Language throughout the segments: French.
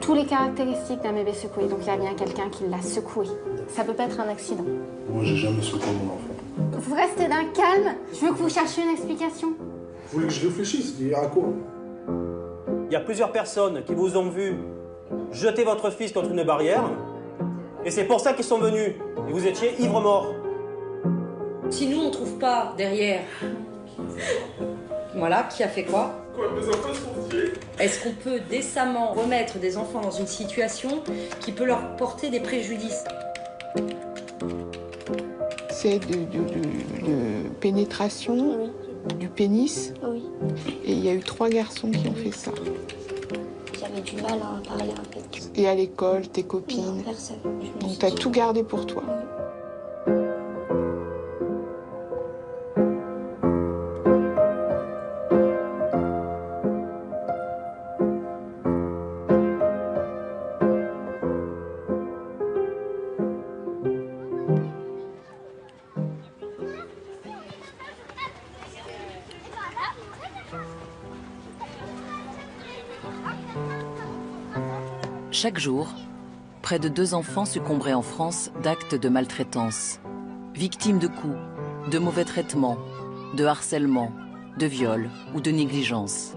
tous les caractéristiques d'un bébé secoué, donc il y a bien quelqu'un qui l'a secoué. Ça peut pas être un accident. Moi, j'ai jamais secoué mon enfant. Vous restez d'un calme. Je veux que vous cherchiez une explication. Vous voulez que je réfléchisse? À quoi? Il y a plusieurs personnes qui vous ont vu jeter votre fils contre une barrière. Et c'est pour ça qu'ils sont venus. Et vous étiez ivre-mort. Si nous, on ne trouve pas derrière, voilà, qui a fait quoi? Mes enfants sont tués. Est-ce qu'on peut décemment remettre des enfants dans une situation qui peut leur porter des préjudices? C'est de pénétration, Oui. du pénis. Oui. Et il y a eu 3 garçons qui ont fait ça. J'avais du mal à en parler en fait. Et à l'école, tes Non, copines. personne. Donc t'as tout gardé pour toi. Chaque jour, près de 2 enfants succomberaient en France d'actes de maltraitance. Victimes de coups, de mauvais traitements, de harcèlement, de viol ou de négligence.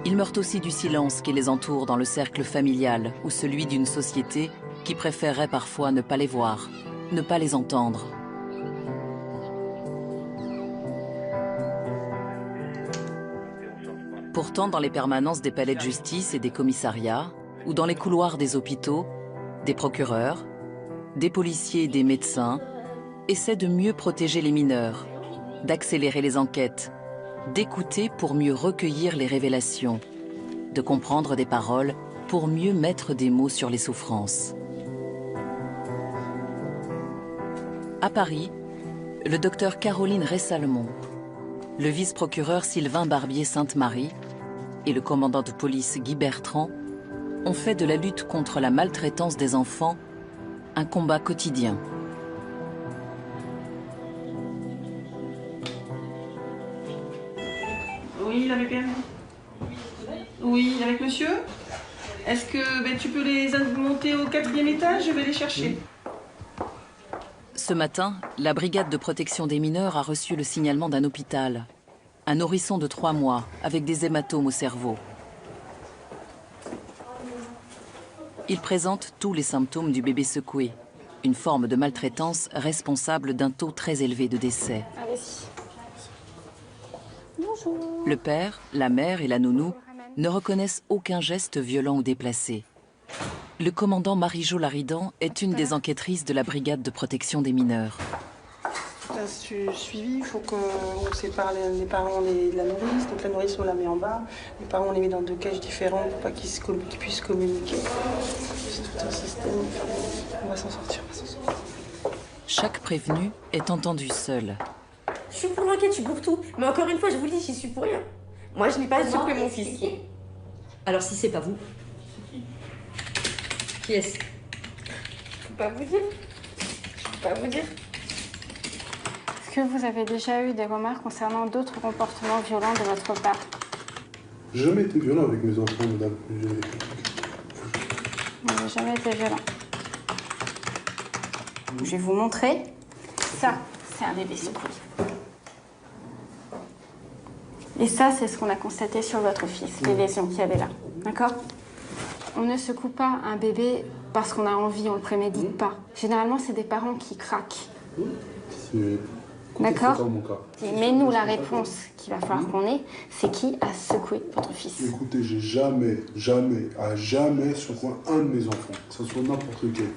Ils meurent aussi du silence qui les entoure dans le cercle familial ou celui d'une société qui préférerait parfois ne pas les voir, ne pas les entendre. Pourtant, dans les permanences des palais de justice et des commissariats, ou dans les couloirs des hôpitaux, des procureurs, des policiers et des médecins essaient de mieux protéger les mineurs, d'accélérer les enquêtes, d'écouter pour mieux recueillir les révélations, de comprendre des paroles pour mieux mettre des mots sur les souffrances. À Paris, le docteur Caroline Ressalmon, le vice-procureur Sylvain Barbier-Sainte-Marie et le commandant de police Guy Bertrand ont fait de la lutte contre la maltraitance des enfants un combat quotidien. Oui, avec elle. Oui, avec monsieur. Est-ce que tu peux les monter au 4e étage? Je vais les chercher. Ce matin, la brigade de protection des mineurs a reçu le signalement d'un hôpital. Un nourrisson de 3 mois, avec des hématomes au cerveau. Il présente tous les symptômes du bébé secoué, une forme de maltraitance responsable d'un taux très élevé de décès. Allez-y. Bonjour. Le père, la mère et la nounou ne reconnaissent aucun geste violent ou déplacé. Le commandant Marie-Jo Laridan est une des enquêtrices de la brigade de protection des mineurs. Suivi, il faut qu'on sépare les parents de la nourrice. Donc la nourrice, on la met en bas. Les parents, on les met dans 2 cages différentes pour pas qu'ils puissent communiquer. C'est tout un système. On va s'en sortir, Chaque prévenu est entendu seul. Je suis pour l'enquête, je suis pour tout. Mais encore une fois, je vous le dis, j'y suis pour rien. Moi, je n'ai pas secoué mon fils. Alors si c'est pas vous, qui est-ce? Je peux pas vous dire. Je peux pas vous dire. Est-ce que vous avez déjà eu des remarques concernant d'autres comportements violents de votre part? J'ai jamais été violent avec mes enfants, madame. Vous n'avez jamais été violent. Je vais vous montrer. Ça, c'est un bébé secoué. Et ça, c'est ce qu'on a constaté sur votre fils, les lésions qu'il y avait là. D'accord? On ne secoue pas un bébé parce qu'on a envie, on ne le prémédite pas. Généralement, c'est des parents qui craquent. D'accord? Mais nous, la réponse qu'il va falloir qu'on ait, c'est qui a secoué votre fils? Écoutez, j'ai jamais secoué un de mes enfants, que ce soit n'importe quel.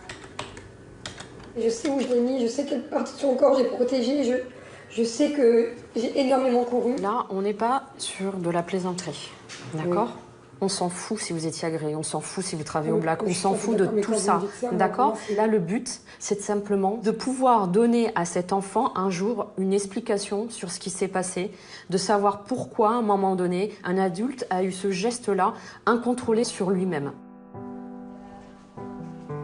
Je sais où je l'ai mis, je sais quelle partie de son corps j'ai protégé, je sais que j'ai énormément couru. Là, on n'est pas sur de la plaisanterie, d'accord? Oui. On s'en fout si vous étiez agréé, on s'en fout si vous travaillez au black, on s'en fout de tout ça, d'accord? Là, le but, c'est simplement de pouvoir donner à cet enfant un jour une explication sur ce qui s'est passé, de savoir pourquoi, à un moment donné, un adulte a eu ce geste-là incontrôlé sur lui-même.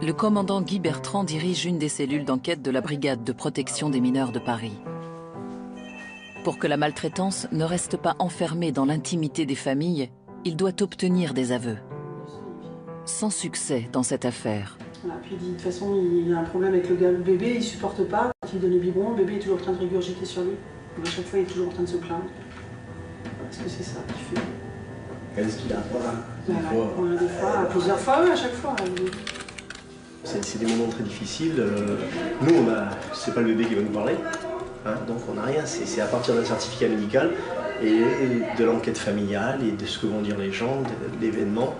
Le commandant Guy Bertrand dirige une des cellules d'enquête de la brigade de protection des mineurs de Paris. Pour que la maltraitance ne reste pas enfermée dans l'intimité des familles, il doit obtenir des aveux. Sans succès dans cette affaire. Voilà, puis il dit de toute façon il a un problème avec le bébé, il supporte pas. Quand il donne le biberon, le bébé est toujours en train de régurgiter sur lui. Donc à chaque fois il est toujours en train de se plaindre. Est-ce que c'est ça qu'il fait? Est-ce qu'il a Des fois, plusieurs fois, à chaque fois. C'est des moments très difficiles. Nous, c'est pas le bébé qui va nous parler, hein, donc on n'a rien. C'est à partir d'un certificat médical et de l'enquête familiale et de ce que vont dire les gens, de l'événement,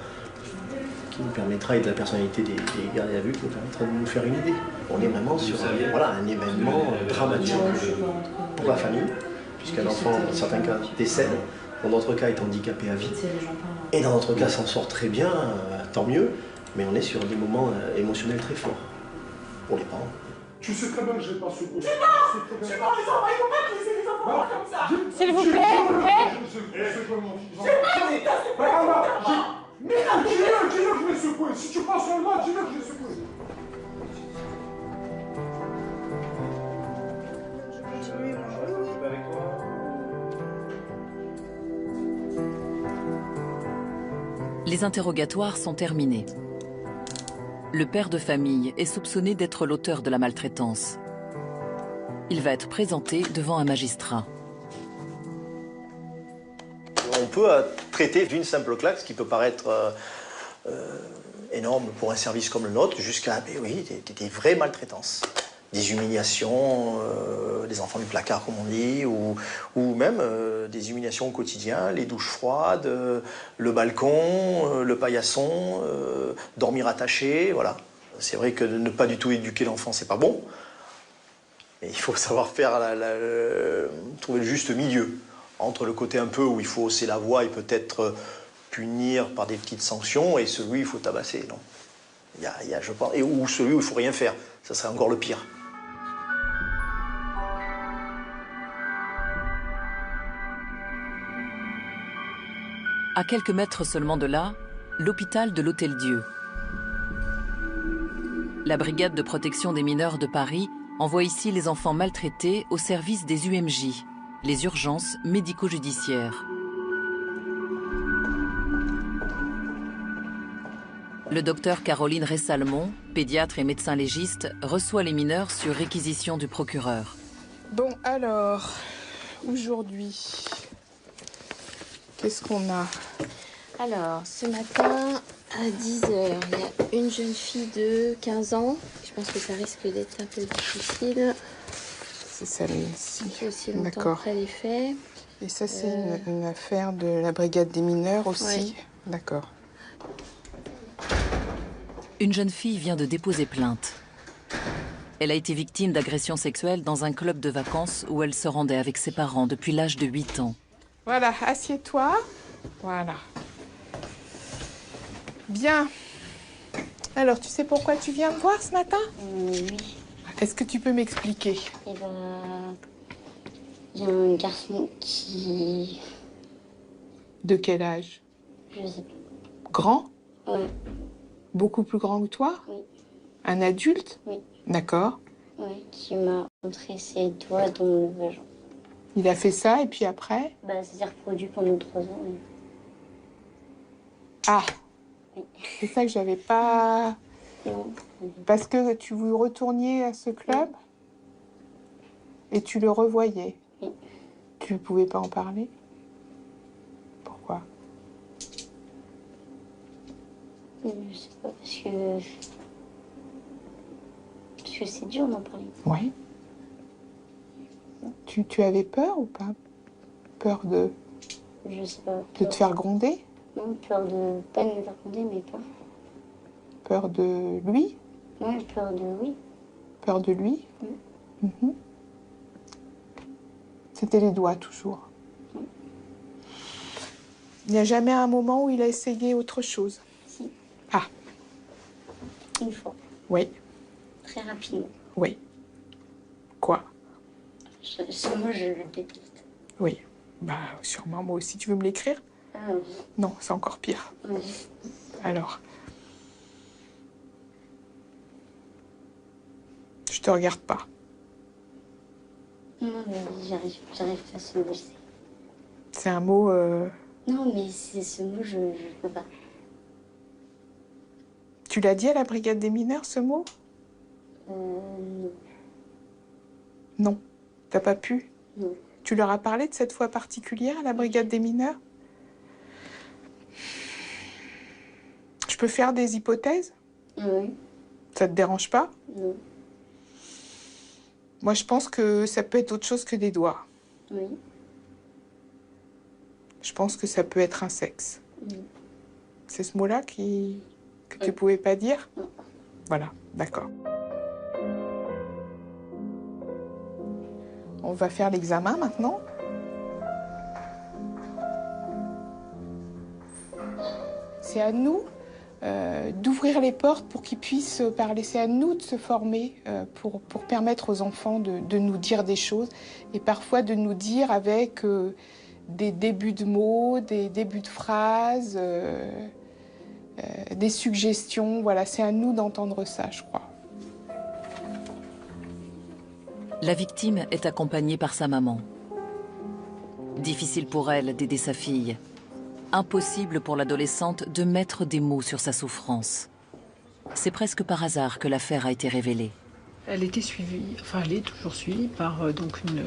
qui nous permettra, et de la personnalité des gardés à vue, qui nous permettra de nous faire une idée. On est vraiment sur un événement dramatique pour la famille, puisqu'un enfant, dans certains cas, décède, dans d'autres cas, est handicapé à vie, et dans d'autres cas, s'en sort très bien, tant mieux, mais on est sur des moments émotionnels très forts pour les parents. Tu sais très bien que je n'ai pas ce coup. Je sais pas, les enfants, ils vont pas me laisser les enfants comme ça. S'il vous plaît, Mais dis-le que je vais secouer. Si tu passes sur moi, dis-le que je vais secouer. Les interrogatoires sont terminés. Le père de famille est soupçonné d'être l'auteur de la maltraitance. Il va être présenté devant un magistrat. On peut traiter d'une simple claque, ce qui peut paraître énorme pour un service comme le nôtre, jusqu'à des vraies maltraitances. Des humiliations, des enfants du placard comme on dit, ou même des humiliations au quotidien, les douches froides, le balcon, le paillasson, dormir attaché, voilà. C'est vrai que ne pas du tout éduquer l'enfant, c'est pas bon, mais il faut savoir faire trouver le juste milieu entre le côté un peu où il faut hausser la voix et peut-être punir par des petites sanctions, et celui où il faut tabasser, non. Il y a, je pense, ou celui où il faut rien faire, ça serait encore le pire. À quelques mètres seulement de là, l'hôpital de l'Hôtel-Dieu. La brigade de protection des mineurs de Paris envoie ici les enfants maltraités au service des UMJ, les urgences médico-judiciaires. Le docteur Caroline Ressalmon, pédiatre et médecin légiste, reçoit les mineurs sur réquisition du procureur. Bon, alors, aujourd'hui, qu'est-ce qu'on a? Alors, ce matin, à 10h, il y a une jeune fille de 15 ans. Je pense que ça risque d'être un peu difficile. C'est celle-ci. Aussi longtemps après les faits. Et ça, c'est une affaire de la brigade des mineurs aussi? Oui. D'accord. Une jeune fille vient de déposer plainte. Elle a été victime d'agressions sexuelles dans un club de vacances où elle se rendait avec ses parents depuis l'âge de 8 ans. Voilà, assieds-toi. Voilà. Bien. Alors, tu sais pourquoi tu viens me voir ce matin? Oui. Est-ce que tu peux m'expliquer? Eh ben, il y a un garçon qui... De quel âge? Je sais pas. Grand? Oui. Beaucoup plus grand que toi? Oui. Un adulte? Oui. D'accord. Oui, qui m'a montré ses doigts dans le vagin. Il a fait ça et puis après? Bah, ça s'est reproduit pendant 3 ans. Oui. Ah! Oui. C'est ça que j'avais pas... Non. Parce que tu vous retourniez à ce club? Et tu le revoyais? Oui. Tu ne pouvais pas en parler? Pourquoi? Je sais pas, parce que c'est dur d'en parler. Oui. Tu avais peur ou pas? Peur de... Je sais pas. De te faire gronder? Non, peur de... Pas de me faire gronder, mais peur. Peur de lui? Oui, peur de... Oui. Peur de lui? Oui. Mhm. C'était les doigts, toujours. Oui. Il n'y a jamais un moment où il a essayé autre chose? Si. Ah. Une fois. Oui. Très rapidement. Oui. Quoi? Sûrement, je le déteste. Oui. Bah, sûrement, moi aussi. Tu veux me l'écrire? Ah oui. Non, c'est encore pire. Oui. Alors. Je te regarde pas. Non, mais j'arrive facilement, je sais. C'est un mot... Non, mais c'est ce mot, je peux pas. Tu l'as dit à la brigade des mineurs, ce mot? Non. Non. T'as pas pu? Non. Tu leur as parlé de cette fois particulière à la brigade des mineurs? Je peux faire des hypothèses? Oui. Ça te dérange pas? Non. Moi, je pense que ça peut être autre chose que des doigts. Oui. Je pense que ça peut être un sexe. Oui. C'est ce mot-là que tu pouvais pas dire? Non. Voilà, d'accord. On va faire l'examen maintenant. C'est à nous d'ouvrir les portes pour qu'ils puissent parler. C'est à nous de se former pour permettre aux enfants de nous dire des choses et parfois de nous dire avec des débuts de mots, des débuts de phrases, des suggestions. Voilà, c'est à nous d'entendre ça, je crois. La victime est accompagnée par sa maman. Difficile pour elle d'aider sa fille. Impossible pour l'adolescente de mettre des mots sur sa souffrance. C'est presque par hasard que l'affaire a été révélée. Elle était suivie, enfin elle est toujours suivie par donc une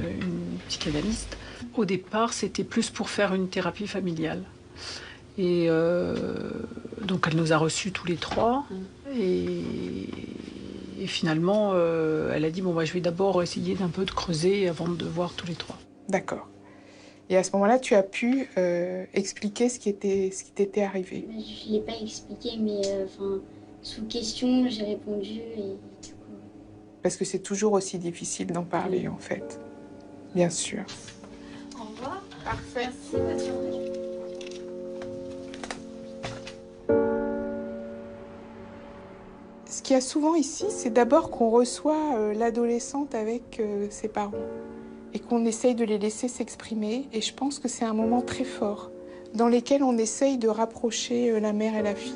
psychanalyste. Au départ, c'était plus pour faire une thérapie familiale. Et donc elle nous a reçus tous les trois. Et finalement, elle a dit bon, bah, je vais d'abord essayer d'un peu de creuser avant de voir tous les trois. D'accord. Et à ce moment-là, tu as pu expliquer ce qui t'était arrivé. Je ne l'ai pas expliqué, mais sous question, j'ai répondu. Et... Parce que c'est toujours aussi difficile d'en parler, en fait. Bien sûr. Au revoir. Parfait. Merci. Ce qu'il y a souvent ici, c'est d'abord qu'on reçoit l'adolescente avec ses parents et qu'on essaye de les laisser s'exprimer. Et je pense que c'est un moment très fort dans lequel on essaye de rapprocher la mère et la fille.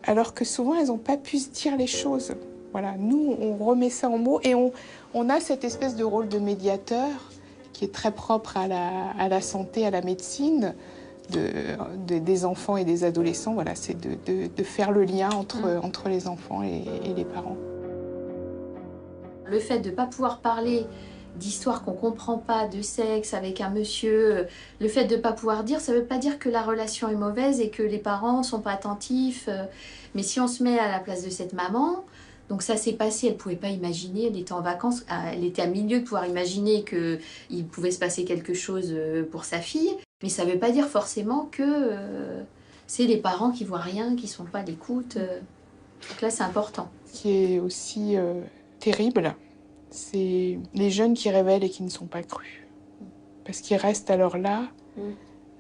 Alors que souvent, elles n'ont pas pu se dire les choses. Voilà, nous, on remet ça en mots et on a cette espèce de rôle de médiateur qui est très propre à la santé, à la médecine, des enfants et des adolescents. Voilà, c'est de faire le lien entre les enfants et les parents. Le fait de ne pas pouvoir parler d'histoires qu'on ne comprend pas, de sexe avec un monsieur, le fait de ne pas pouvoir dire, ça ne veut pas dire que la relation est mauvaise et que les parents ne sont pas attentifs. Mais si on se met à la place de cette maman, donc ça s'est passé, elle ne pouvait pas imaginer, elle était en vacances, elle était à milieu de pouvoir imaginer qu'il pouvait se passer quelque chose pour sa fille. Mais ça ne veut pas dire forcément que c'est les parents qui ne voient rien, qui ne sont pas à l'écoute. Donc là, c'est important. Ce qui est aussi terrible, c'est les jeunes qui révèlent et qui ne sont pas crus. Parce qu'ils restent alors là,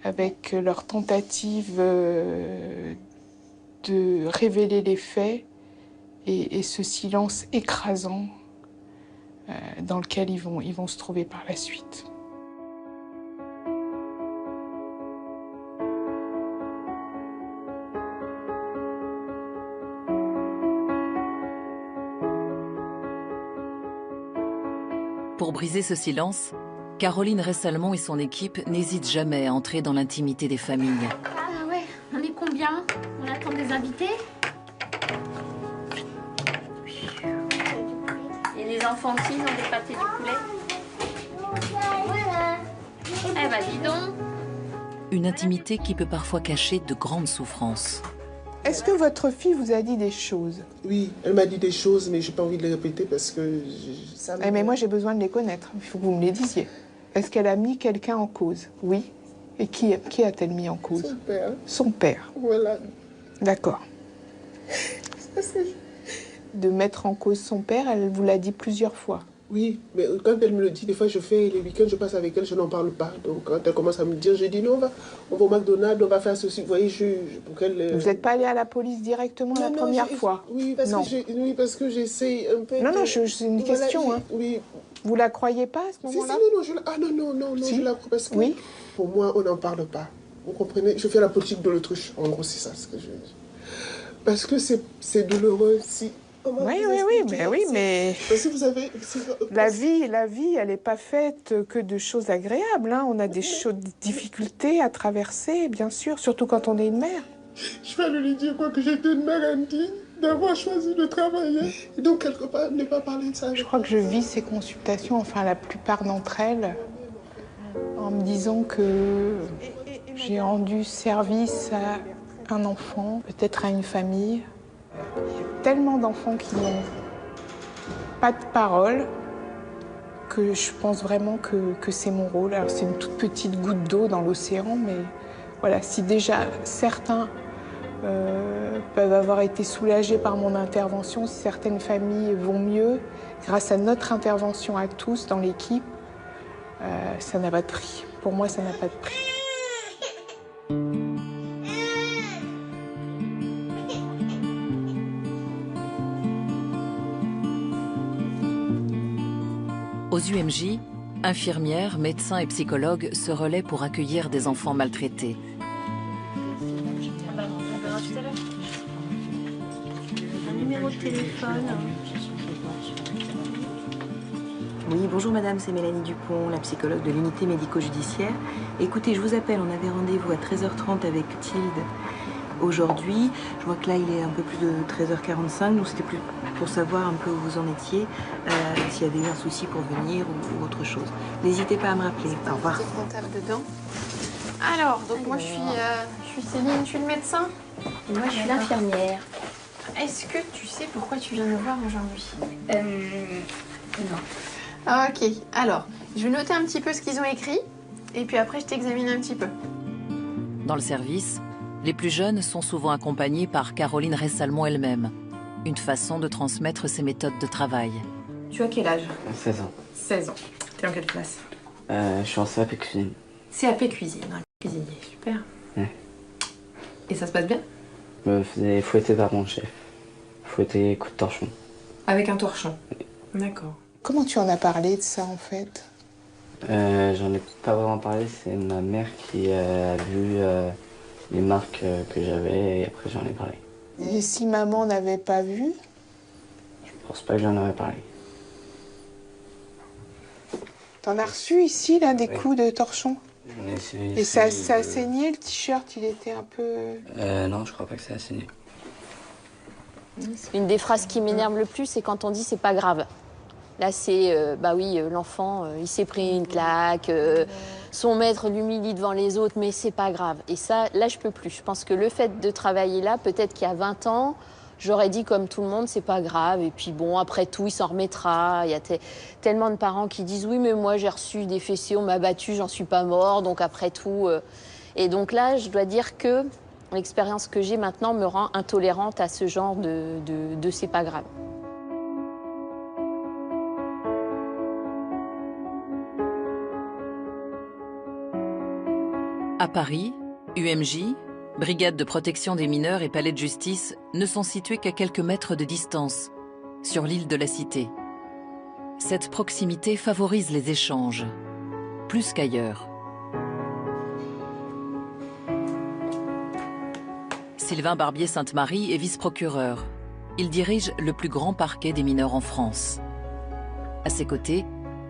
avec leur tentative de révéler les faits et ce silence écrasant dans lequel ils vont se trouver par la suite. Pour briser ce silence, Caroline Ressalmon et son équipe n'hésitent jamais à entrer dans l'intimité des familles. Ah ouais, on est combien? On attend des invités? Et les enfants aussi, ils ont des pâtés du poulet? Eh ben dis donc. Une intimité qui peut parfois cacher de grandes souffrances. Est-ce que votre fille vous a dit des choses? Oui, elle m'a dit des choses, mais j'ai pas envie de les répéter parce que... Mais moi, j'ai besoin de les connaître. Il faut que vous me les disiez. Est-ce qu'elle a mis quelqu'un en cause? Oui. Et qui a-t-elle mis en cause? Son père. Son père. Voilà. D'accord. De mettre en cause son père, elle vous l'a dit plusieurs fois. Oui, mais quand elle me le dit, des fois je fais les week-ends, je passe avec elle, je n'en parle pas. Donc quand elle commence à me dire, je dis non, on va au McDonald's, on va faire ceci. Vous voyez, pour qu'elle... Vous n'êtes pas allé à la police directement la première fois? Oui, parce que j'essaye un peu... Non, c'est une question. Hein. Oui. Vous la croyez pas à ce moment-là? Non, si. je la crois parce que oui. Pour moi, on n'en parle pas. Vous comprenez? Je fais la politique de l'autruche. En gros, c'est ça ce que je dis. Parce que c'est douloureux. Si mais Parce que vous avez... la vie, elle n'est pas faite que de choses agréables. Hein. On a des difficultés à traverser, bien sûr, surtout quand on est une mère. Je vais lui dire quoi, que j'étais une mère indigne d'avoir choisi de travailler. Et donc, quelque part, ne pas parler de ça. Je crois que je vis ces consultations, enfin la plupart d'entre elles, en me disant que j'ai rendu service à un enfant, peut-être à une famille. Il y a tellement d'enfants qui n'ont pas de parole que je pense vraiment que c'est mon rôle. Alors c'est une toute petite goutte d'eau dans l'océan, mais voilà, si déjà certains peuvent avoir été soulagés par mon intervention, si certaines familles vont mieux, grâce à notre intervention à tous dans l'équipe, ça n'a pas de prix. Pour moi, ça n'a pas de prix. Aux UMJ, infirmières, médecins et psychologues se relaient pour accueillir des enfants maltraités. Un numéro de téléphone. Oui, bonjour madame, c'est Mélanie Dupont, la psychologue de l'unité médico-judiciaire. Écoutez, je vous appelle, on avait rendez-vous à 13h30 avec Tilde aujourd'hui. Je vois que là, il est un peu plus de 13h45, donc c'était plus pour savoir un peu où vous en étiez, s'il y avait eu un souci pour venir ou autre chose. N'hésitez pas à me rappeler. Au revoir. Comptable dedans. Alors, donc moi je suis Céline, je suis le médecin. Et moi je suis l'infirmière. Est-ce que tu sais pourquoi tu viens me voir aujourd'hui? Non. Ah, ok, alors, je vais noter un petit peu ce qu'ils ont écrit, et puis après je t'examine un petit peu. Dans le service, les plus jeunes sont souvent accompagnés par Caroline Ressalmon elle-même. Une façon de transmettre ses méthodes de travail. Tu as quel âge? 16 ans. 16 ans. T'es en quelle classe? Je suis en CAP cuisine. CAP cuisine, un cuisinier, super. Ouais. Et ça se passe bien? Je me faisais fouetter par mon chef. Fouetter coup de torchon. Avec un torchon? D'accord. Comment tu en as parlé de ça, en fait? J'en ai pas vraiment parlé, c'est ma mère qui a vu les marques que j'avais et après j'en ai parlé. Et si maman n'avait pas vu? Je pense pas que j'en aurais parlé. T'en as reçu ici, là, des coups de torchon? Et ça a saigné, le t-shirt, il était un peu... Non, je crois pas que ça a saigné. Une des phrases qui m'énerve le plus, c'est quand on dit c'est pas grave. Là, c'est, bah oui, l'enfant, il s'est pris une claque, son maître l'humilie devant les autres, mais c'est pas grave. Et ça, là, je peux plus. Je pense que le fait de travailler là, peut-être qu'il y a 20 ans, j'aurais dit comme tout le monde, c'est pas grave. Et puis bon, après tout, il s'en remettra. Il y a tellement de parents qui disent, oui, mais moi, j'ai reçu des fessées, on m'a battu, j'en suis pas mort, donc après tout... Et donc là, je dois dire que l'expérience que j'ai maintenant me rend intolérante à ce genre de c'est pas grave. À Paris, UMJ, Brigade de protection des mineurs et palais de justice ne sont situés qu'à quelques mètres de distance, sur l'île de la Cité. Cette proximité favorise les échanges, plus qu'ailleurs. Sylvain Barbier-Sainte-Marie est vice-procureur. Il dirige le plus grand parquet des mineurs en France. À ses côtés,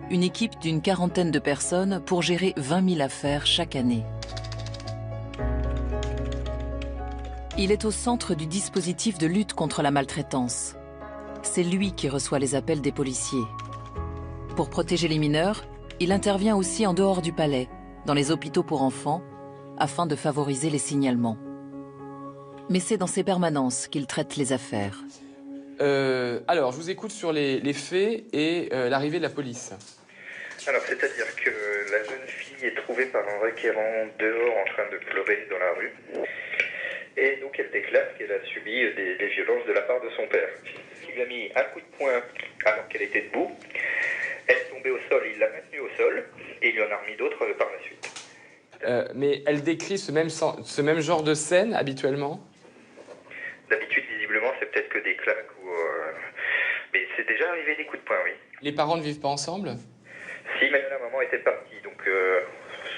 une équipe d'une 40aine de personnes pour gérer 20 000 affaires chaque année. Il est au centre du dispositif de lutte contre la maltraitance. C'est lui qui reçoit les appels des policiers. Pour protéger les mineurs, il intervient aussi en dehors du palais, dans les hôpitaux pour enfants, afin de favoriser les signalements. Mais c'est dans ses permanences qu'il traite les affaires. Alors, je vous écoute sur les faits et l'arrivée de la police. Alors, c'est-à-dire que la jeune fille est trouvée par un requérant dehors en train de pleurer dans la rue. Et donc, elle déclare qu'elle a subi des violences de la part de son père. Il lui a mis un coup de poing alors qu'elle était debout. Elle est tombée au sol, il l'a maintenue au sol. Et il lui en a remis d'autres par la suite. Mais elle décrit ce même genre de scène habituellement? D'habitude, visiblement, c'est peut-être que des claques ou... Mais c'est déjà arrivé des coups de poing, oui. Les parents ne vivent pas ensemble? Si, mais la maman était partie, donc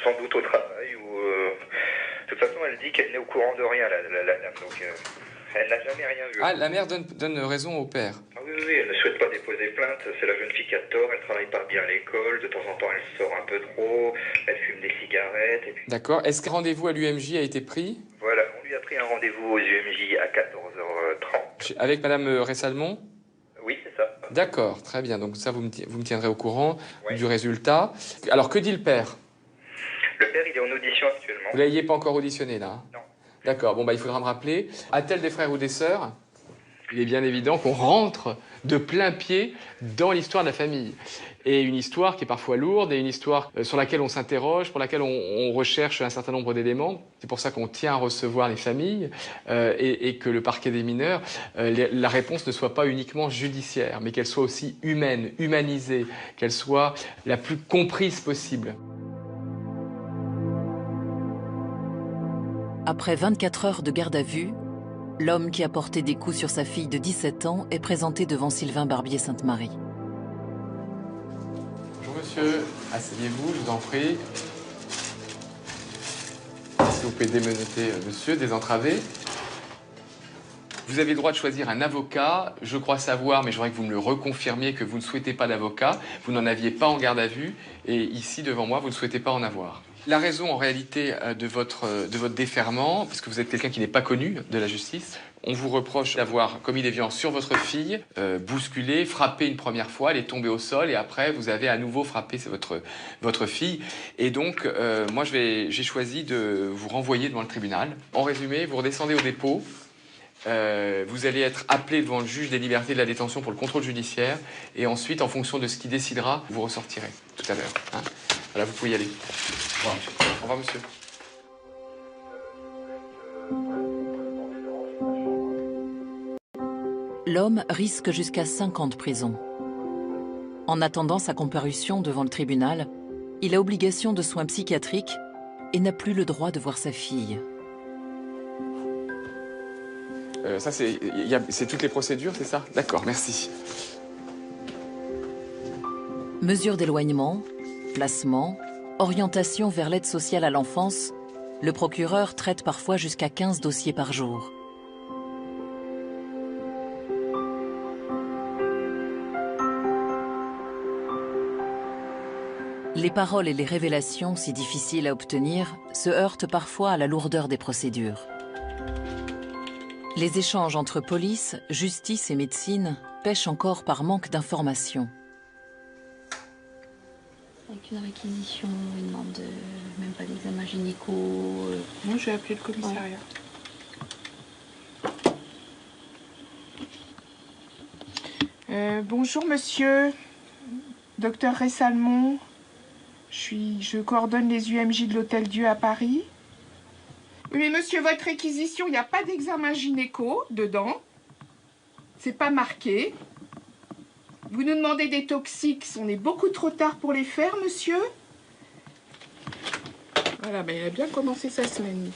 sans doute au travail ou... De toute façon, elle dit qu'elle n'est au courant de rien, la dame, donc elle n'a jamais rien vu. Ah, la mère donne raison au père? Oui, oui, elle ne souhaite pas déposer plainte. C'est la jeune fille qui a tort. Elle travaille pas bien à l'école. De temps en temps, elle sort un peu trop. Elle fume des cigarettes. Et puis... D'accord. Est-ce qu'un rendez-vous à l'UMJ a été pris? Voilà, on lui a pris un rendez-vous aux UMJ à 14h30. Avec Madame Ressalmon? Oui, c'est ça. D'accord, très bien. Donc ça, vous me tiendrez au courant du résultat. Alors, que dit le père? Le père, il est en audition actuellement. Vous ne l'aviez pas encore auditionné, là, hein? Non. D'accord, bon, bah, il faudra me rappeler. A-t-elle des frères ou des sœurs? Il est bien évident qu'on rentre de plein pied dans l'histoire de la famille. Et une histoire qui est parfois lourde, et une histoire sur laquelle on s'interroge, pour laquelle on recherche un certain nombre d'éléments. C'est pour ça qu'on tient à recevoir les familles et que le parquet des mineurs, la réponse ne soit pas uniquement judiciaire, mais qu'elle soit aussi humaine, humanisée, qu'elle soit la plus comprise possible. Après 24 heures de garde à vue, l'homme qui a porté des coups sur sa fille de 17 ans est présenté devant Sylvain Barbier-Sainte-Marie. Bonjour monsieur, asseyez-vous, je vous en prie. Si vous pouvez démenoter monsieur, désentraver. Vous avez le droit de choisir un avocat. Je crois savoir, mais je voudrais que vous me le reconfirmiez, que vous ne souhaitez pas d'avocat. Vous n'en aviez pas en garde à vue. Et ici, devant moi, vous ne souhaitez pas en avoir. La raison, en réalité, de votre déferment, parce que vous êtes quelqu'un qui n'est pas connu de la justice, on vous reproche d'avoir commis des violences sur votre fille, bousculé, frappé une première fois, elle est tombée au sol, et après, vous avez à nouveau frappé votre fille. Et donc, moi, j'ai choisi de vous renvoyer devant le tribunal. En résumé, vous redescendez au dépôt. Vous allez être appelé devant le juge des libertés et de la détention pour le contrôle judiciaire. Et ensuite, en fonction de ce qu'il décidera, vous ressortirez tout à l'heure. Hein. Voilà, vous pouvez y aller. Au revoir, monsieur. L'homme risque jusqu'à 5 ans de prison. En attendant sa comparution devant le tribunal, il a obligation de soins psychiatriques et n'a plus le droit de voir sa fille. Ça, c'est toutes les procédures, c'est ça? D'accord, merci. Mesures d'éloignement, placement, orientation vers l'aide sociale à l'enfance, le procureur traite parfois jusqu'à 15 dossiers par jour. Les paroles et les révélations, si difficiles à obtenir, se heurtent parfois à la lourdeur des procédures. Les échanges entre police, justice et médecine pêchent encore par manque d'informations. Avec une réquisition, ils demandent même pas l'examen gynéco. Moi, je vais appeler le commissariat. Bonjour, monsieur. Docteur Ressalmon. Je coordonne les UMJ de l'Hôtel Dieu à Paris. Oui, mais monsieur, votre réquisition, il n'y a pas d'examen gynéco dedans. C'est pas marqué. Vous nous demandez des toxiques. On est beaucoup trop tard pour les faire, monsieur. Voilà, ben, il a bien commencé sa semaine.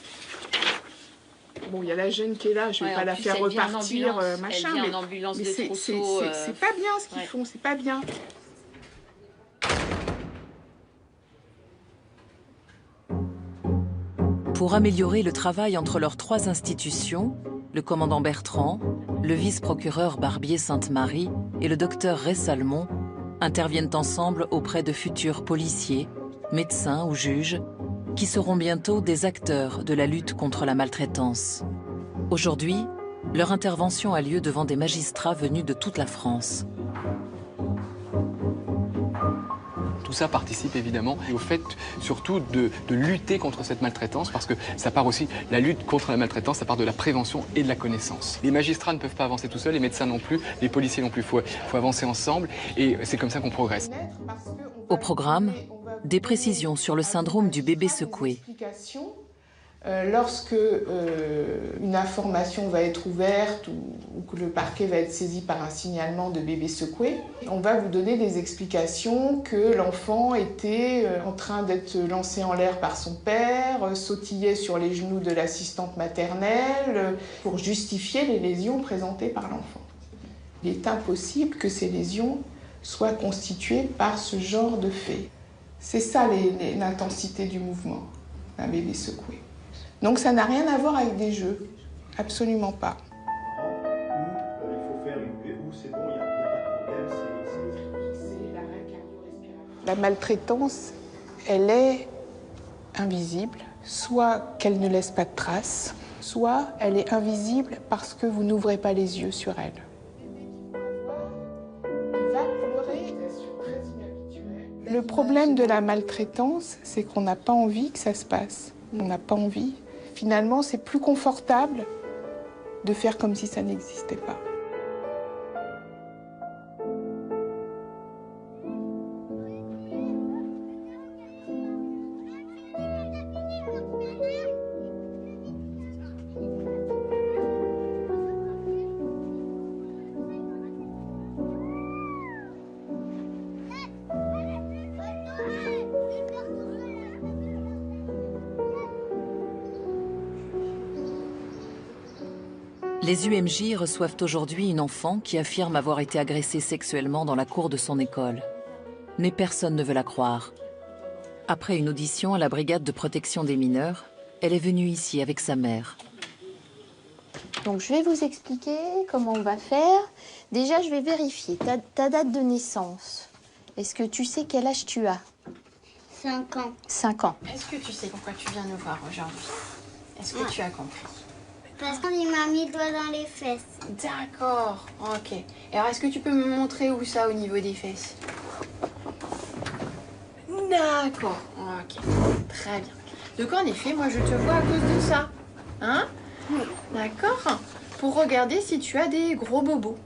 Bon, il y a la jeune qui est là, je ne vais pas la faire repartir, machin. Elle vient en ambulance de c'est pas bien ce qu'ils font, c'est pas bien. Pour améliorer le travail entre leurs 3 institutions, le commandant Bertrand, le vice-procureur Barbier-Sainte-Marie et le docteur Ressalmon interviennent ensemble auprès de futurs policiers, médecins ou juges, qui seront bientôt des acteurs de la lutte contre la maltraitance. Aujourd'hui, leur intervention a lieu devant des magistrats venus de toute la France. Tout ça participe évidemment au fait surtout de lutter contre cette maltraitance, parce que ça part aussi, la lutte contre la maltraitance, ça part de la prévention et de la connaissance. Les magistrats ne peuvent pas avancer tout seuls, les médecins non plus, les policiers non plus. Il faut avancer ensemble et c'est comme ça qu'on progresse. Au programme, des précisions sur le syndrome du bébé secoué. Lorsque une information va être ouverte ou que le parquet va être saisi par un signalement de bébé secoué, on va vous donner des explications que l'enfant était en train d'être lancé en l'air par son père, sautillait sur les genoux de l'assistante maternelle pour justifier les lésions présentées par l'enfant. Il est impossible que ces lésions soient constituées par ce genre de faits. C'est ça l'intensité du mouvement d'un bébé secoué. Donc ça n'a rien à voir avec des jeux, absolument pas. Il faut faire une... Où c'est bon, il y a La maltraitance, elle est invisible, soit qu'elle ne laisse pas de traces, soit elle est invisible parce que vous n'ouvrez pas les yeux sur elle. Le problème de la maltraitance, c'est qu'on n'a pas envie que ça se passe. On n'a pas envie. Finalement, c'est plus confortable de faire comme si ça n'existait pas. Les UMJ reçoivent aujourd'hui une enfant qui affirme avoir été agressée sexuellement dans la cour de son école. Mais personne ne veut la croire. Après une audition à la brigade de protection des mineurs, elle est venue ici avec sa mère. Donc je vais vous expliquer comment on va faire. Déjà, je vais vérifier ta date de naissance. Est-ce que tu sais quel âge tu as? 5 ans. 5 ans. Est-ce que tu sais pourquoi tu viens nous voir aujourd'hui? Est-ce que tu as compris? Parce qu'il m'a mis le doigt dans les fesses. D'accord, ok. Et alors, est-ce que tu peux me montrer où ça, au niveau des fesses? D'accord, ok. Très bien. Donc, en effet, moi, je te vois à cause de ça. Hein? D'accord. Pour regarder si tu as des gros bobos.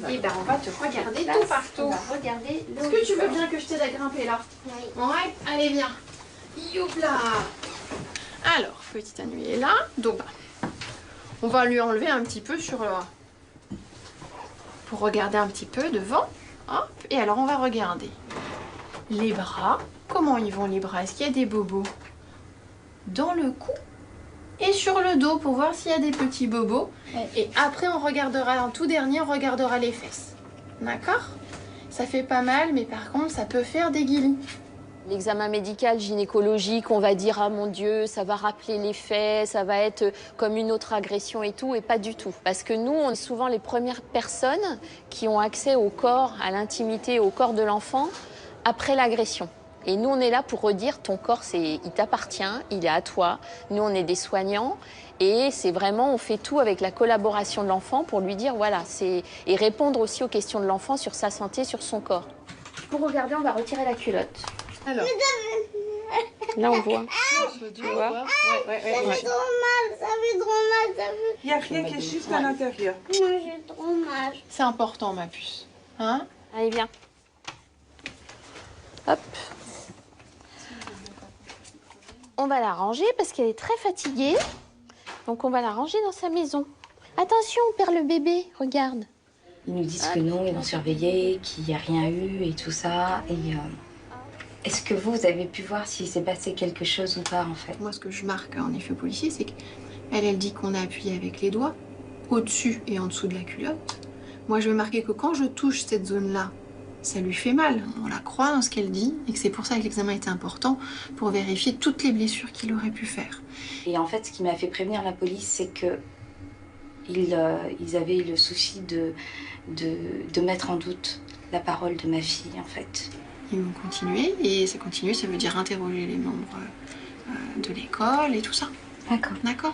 Et ben, on va te regarder tout partout. On va regarder. Est-ce que tu veux bien que je t'aide à grimper, là? Oui. Ouais, allez, viens. Youpla. Alors, petite Anu est là. Donc, on va lui enlever un petit peu sur le... Pour regarder un petit peu devant. Hop. Et alors, on va regarder les bras. Comment ils vont, les bras? Est-ce qu'il y a des bobos? Dans le cou et sur le dos pour voir s'il y a des petits bobos. Et après, on regardera, en tout dernier, on regardera les fesses. D'accord? Ça fait pas mal, mais par contre, ça peut faire des guilis. L'examen médical gynécologique, on va dire, ah mon Dieu, ça va rappeler les faits, ça va être comme une autre agression et tout, et pas du tout. Parce que nous, on est souvent les premières personnes qui ont accès au corps, à l'intimité, au corps de l'enfant après l'agression. Et nous, on est là pour redire, ton corps, il t'appartient, il est à toi. Nous, on est des soignants et c'est vraiment, on fait tout avec la collaboration de l'enfant pour lui dire, voilà, et répondre aussi aux questions de l'enfant sur sa santé, sur son corps. Pour regarder, on va retirer la culotte. Alors. Là, on voit. Tu vois? Ça fait trop mal, ça fait trop mal, ça fait... Il n'y a rien qui est juste à l'intérieur. Moi, j'ai trop mal. C'est important, ma puce. Hein? Allez, viens. Hop. On va la ranger parce qu'elle est très fatiguée. Donc, on va la ranger dans sa maison. Attention, on perd le bébé, regarde. Ils nous disent que non, ils ont surveillé, qu'il n'y a rien eu et tout ça. Et est-ce que vous avez pu voir s'il s'est passé quelque chose ou pas, en fait? Moi, ce que je marque en effet au policier, c'est qu'elle dit qu'on a appuyé avec les doigts, au-dessus et en dessous de la culotte. Moi, je vais marquer que quand je touche cette zone-là, ça lui fait mal. On la croit dans ce qu'elle dit et que c'est pour ça que l'examen était important, pour vérifier toutes les blessures qu'il aurait pu faire. Et en fait, ce qui m'a fait prévenir la police, c'est que ils avaient le souci de mettre en doute la parole de ma fille, en fait. Ils vont continuer, et ça continue, ça veut dire interroger les membres de l'école et tout ça. D'accord. D'accord.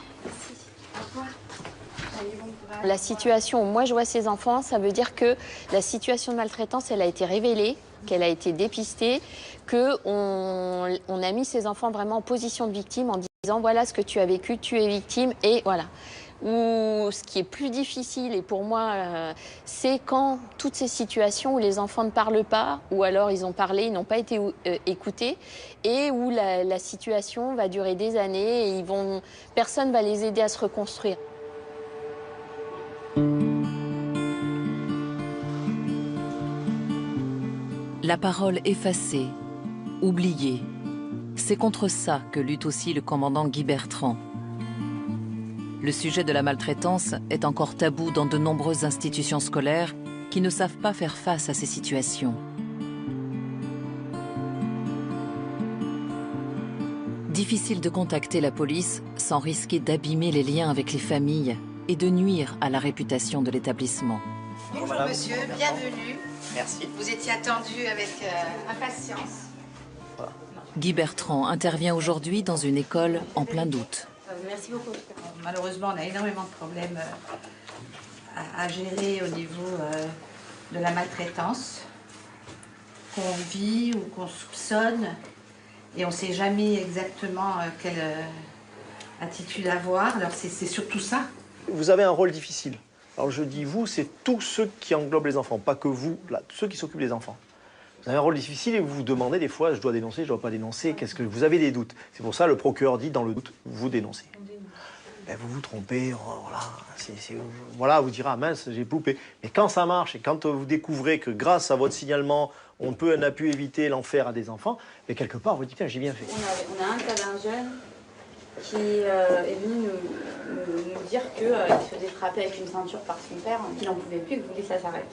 La situation où moi je vois ces enfants, ça veut dire que la situation de maltraitance, elle a été révélée, qu'elle a été dépistée, qu'on a mis ces enfants vraiment en position de victime en disant voilà ce que tu as vécu, tu es victime et voilà. Ou ce qui est plus difficile, et pour moi, c'est quand toutes ces situations où les enfants ne parlent pas, ou alors ils ont parlé, ils n'ont pas été écoutés, et où la situation va durer des années et personne ne va les aider à se reconstruire. La parole effacée, oubliée, c'est contre ça que lutte aussi le commandant Guy Bertrand. Le sujet de la maltraitance est encore tabou dans de nombreuses institutions scolaires qui ne savent pas faire face à ces situations. Difficile de contacter la police sans risquer d'abîmer les liens avec les familles et de nuire à la réputation de l'établissement. Bonjour madame. monsieur, bienvenue. Merci. Vous étiez attendu avec impatience. Guy Bertrand intervient aujourd'hui dans une école en plein doute. Merci beaucoup. Malheureusement, on a énormément de problèmes à gérer au niveau de la maltraitance qu'on vit ou qu'on soupçonne et on ne sait jamais exactement quelle attitude avoir. Alors c'est surtout ça. Vous avez un rôle difficile. Alors je dis vous, c'est tous ceux qui englobent les enfants, pas que vous, là, ceux qui s'occupent des enfants. Vous avez un rôle difficile et vous vous demandez des fois, je dois dénoncer, je dois pas dénoncer, qu'est-ce que vous avez des doutes. C'est pour ça le procureur dit, dans le doute, vous dénoncez. Ben, vous vous trompez, voilà, vous direz, ah mince, j'ai loupé. Mais quand ça marche et quand vous découvrez que grâce à votre signalement, on a pu éviter l'enfer à des enfants, mais quelque part, vous dites, tiens, j'ai bien fait. On a un cas d'un jeune qui est venu nous dire qu'il se faisait frapper avec une ceinture par son père, qu'il n'en pouvait plus et qu'il voulait que ça s'arrête.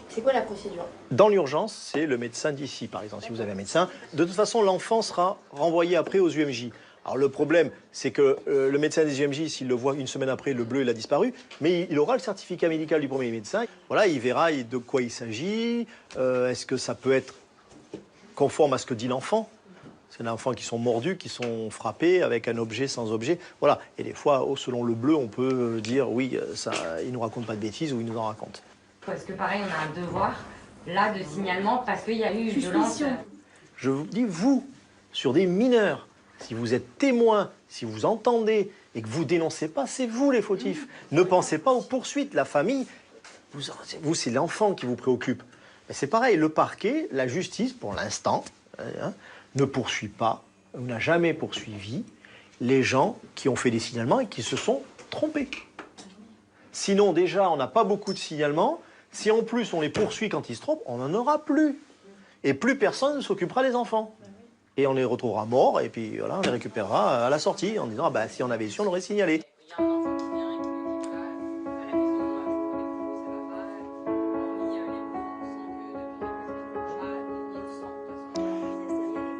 C'est quoi la procédure? Dans l'urgence, c'est le médecin d'ici, par exemple, si vous avez un médecin. De toute façon, l'enfant sera renvoyé après aux UMJ. Alors le problème, c'est que le médecin des UMJ, s'il le voit une semaine après, le bleu, il a disparu, mais il aura le certificat médical du premier médecin. Voilà, il verra de quoi il s'agit, est-ce que ça peut être conforme à ce que dit l'enfant. C'est des enfants qui sont mordus, qui sont frappés avec un objet, sans objet. Voilà. Et des fois, selon le bleu, on peut dire, oui, ça, il ne nous raconte pas de bêtises ou il nous en raconte. Parce que pareil, on a un devoir, là, de signalement parce qu'il y a eu une violence. Je vous dis, vous, sur des mineurs, si vous êtes témoin, si vous entendez et que vous dénoncez pas, c'est vous les fautifs. Ne pensez pas aux poursuites. La famille, vous c'est l'enfant qui vous préoccupe. Mais c'est pareil, le parquet, la justice, pour l'instant, ne poursuit pas, ou n'a jamais poursuivi les gens qui ont fait des signalements et qui se sont trompés. Sinon, déjà, on n'a pas beaucoup de signalements. Si en plus on les poursuit quand ils se trompent, on n'en aura plus. Et plus personne ne s'occupera des enfants. Et on les retrouvera morts, et puis voilà, on les récupérera à la sortie, en disant, ah bah, si on avait su, on l'aurait signalé.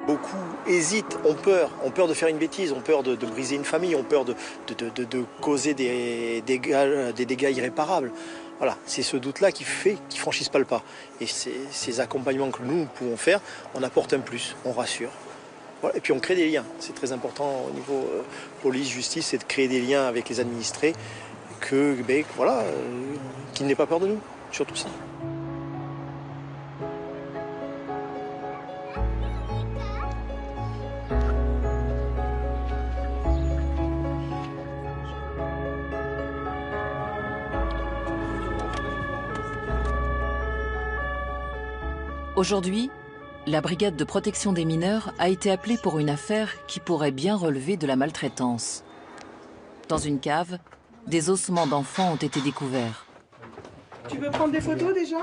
Beaucoup hésitent, ont peur de faire une bêtise, ont peur de briser une famille, ont peur de causer des dégâts irréparables. Voilà, c'est ce doute-là qui fait qu'ils ne franchissent pas le pas. Et ces accompagnements que nous pouvons faire, on apporte un plus, on rassure. Voilà, et puis on crée des liens. C'est très important au niveau police, justice, c'est de créer des liens avec les administrés, qu'ils n'aient pas peur de nous, surtout ça. Aujourd'hui, la brigade de protection des mineurs a été appelée pour une affaire qui pourrait bien relever de la maltraitance. Dans une cave, des ossements d'enfants ont été découverts. Tu veux prendre des photos déjà?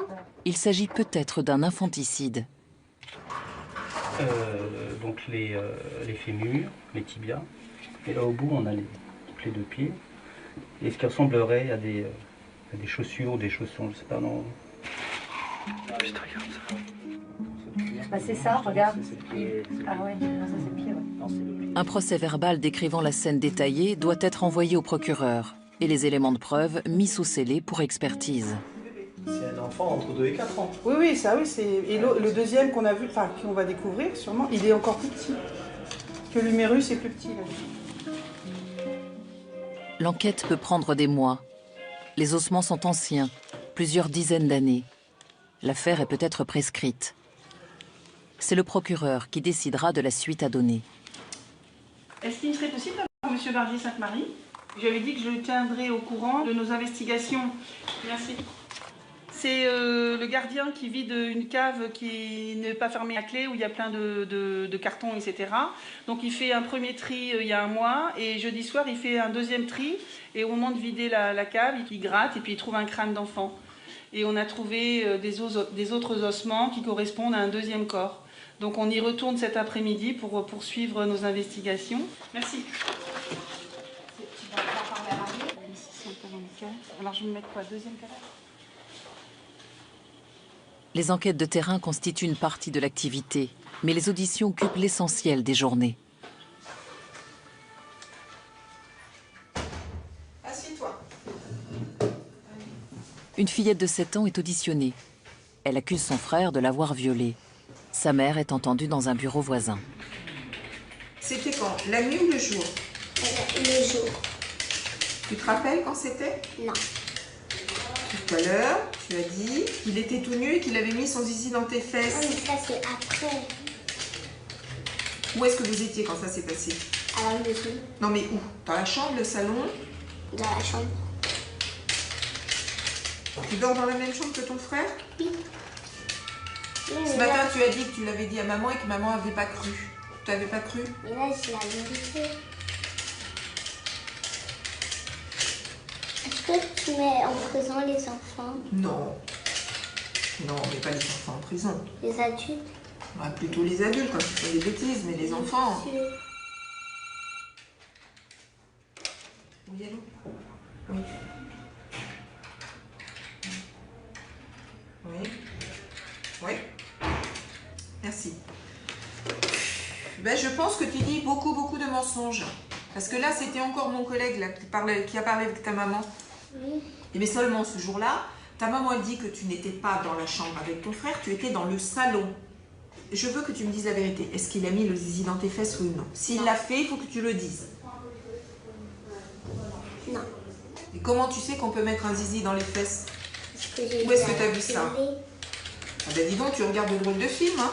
Il s'agit peut-être d'un infanticide. Donc les fémurs, les tibias, et là au bout on a les deux pieds, et ce qui ressemblerait à des chaussures, des chaussons, je sais pas, non. Juste regarde ça. Bah c'est ça, regarde. Ah ouais, non, ça c'est le pied, ouais. Un procès verbal décrivant la scène détaillée doit être envoyé au procureur et les éléments de preuve mis sous scellé pour expertise. C'est un enfant entre 2 et 4 ans. Oui, ça oui, c'est... Et le deuxième qu'on a vu, enfin qu'on va découvrir sûrement, il est encore plus petit. Que l'humérus est plus petit là. L'enquête peut prendre des mois. Les ossements sont anciens, plusieurs dizaines d'années. L'affaire est peut-être prescrite. C'est le procureur qui décidera de la suite à donner. Est-ce qu'il serait possible d'avoir M. Barbier-Sainte-Marie? J'avais dit que je le tiendrais au courant de nos investigations. Merci. C'est le gardien qui vide une cave qui n'est pas fermée à clé, où il y a plein de cartons, etc. Donc il fait un premier tri il y a un mois, et jeudi soir il fait un deuxième tri, et au moment de vider la cave, il gratte et puis il trouve un crâne d'enfant. Et on a trouvé des autres ossements qui correspondent à un deuxième corps. Donc on y retourne cet après-midi pour poursuivre nos investigations. Merci. Alors je vais me mettre quoi? Deuxième cadavre? Les enquêtes de terrain constituent une partie de l'activité, mais les auditions occupent l'essentiel des journées. Une fillette de 7 ans est auditionnée. Elle accuse son frère de l'avoir violée. Sa mère est entendue dans un bureau voisin. C'était quand? La nuit ou le jour? Le jour. Tu te rappelles quand c'était? Non. Tout à l'heure, tu as dit qu'il était tout nu et qu'il avait mis son zizi dans tes fesses. Ah, mais ça, c'est après. Où est-ce que vous étiez quand ça s'est passé? À la maison. Non, mais où? Dans la chambre, le salon? Dans la chambre. Tu dors dans la même chambre que ton frère? Oui. Ce matin, tu as dit que tu l'avais dit à maman et que maman n'avait pas cru. Tu n'avais pas cru? Mais là, c'est la vérité. Est-ce que tu mets en prison les enfants? Non. Non, mais pas les enfants en prison. Les adultes? Bah, plutôt les adultes quand ils font des bêtises, mais les enfants... Oui, allô? Oui. Oui. Oui. Merci. Ben, je pense que tu dis beaucoup de mensonges. Parce que là, c'était encore mon collègue là, qui a parlé avec ta maman. Oui. Et mais seulement ce jour-là, ta maman elle dit que tu n'étais pas dans la chambre avec ton frère, tu étais dans le salon. Je veux que tu me dises la vérité. Est-ce qu'il a mis le zizi dans tes fesses ou non? S'il l'a fait, il faut que tu le dises. Non. Et comment tu sais qu'on peut mettre un zizi dans les fesses? Où est-ce que tu as vu ça? Ah ben dis donc, tu regardes de drôles de films, hein?